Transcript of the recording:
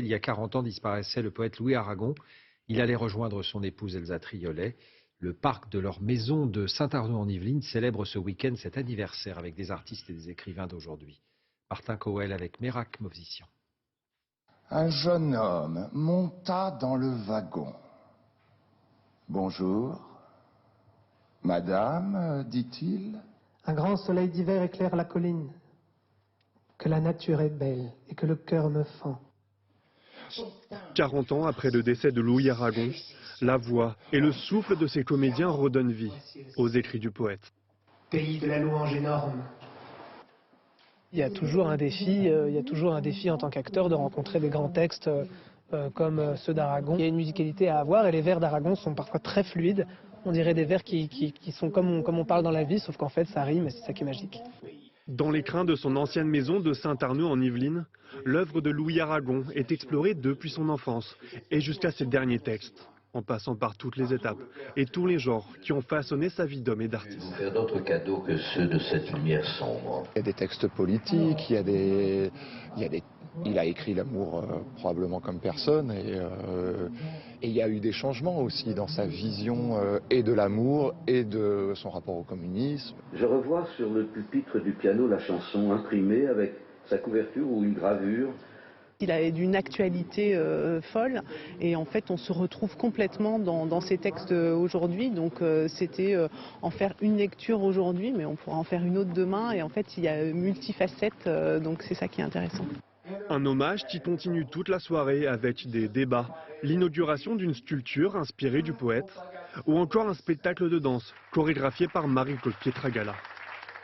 Il y a 40 ans disparaissait le poète Louis Aragon. Il allait rejoindre son épouse Elsa Triolet. Le parc de leur maison de Saint-Arnaud-en-Yvelines célèbre ce week-end cet anniversaire avec des artistes et des écrivains d'aujourd'hui. Martin Coel avec Merak Movsisyan. Un jeune homme monta dans le wagon. « Bonjour. Madame, dit-il. » Un grand soleil d'hiver éclaire la colline. Que la nature est belle et que le cœur me fend. 40 ans après le décès de Louis Aragon, la voix et le souffle de ces comédiens redonnent vie aux écrits du poète. Pays de la louange énorme. Il y a toujours un défi en tant qu'acteur de rencontrer des grands textes comme ceux d'Aragon. Il y a une musicalité à avoir et les vers d'Aragon sont parfois très fluides. On dirait des vers qui sont comme on parle dans la vie, sauf qu'en fait ça rime et c'est ça qui est magique. Dans les crins de son ancienne maison de Saint-Arnaud-en-Yvelines, l'œuvre de Louis Aragon est explorée depuis son enfance et jusqu'à ses derniers textes, en passant par toutes les étapes et tous les genres qui ont façonné sa vie d'homme et d'artiste. Vous faire d'autres cadeaux que ceux de cette lumière sombre. Il y a des textes politiques, il a écrit l'amour probablement comme personne et il y a eu des changements aussi dans sa vision et de l'amour et de son rapport au communisme. Je revois sur le pupitre du piano la chanson imprimée avec sa couverture ou une gravure. Il a d'une actualité folle et en fait on se retrouve complètement dans ces textes aujourd'hui. Donc c'était en faire une lecture aujourd'hui, mais on pourra en faire une autre demain. Et en fait il y a multifacettes, donc c'est ça qui est intéressant. Un hommage qui continue toute la soirée avec des débats, l'inauguration d'une sculpture inspirée du poète ou encore un spectacle de danse chorégraphié par Marie-Claude Pietragala.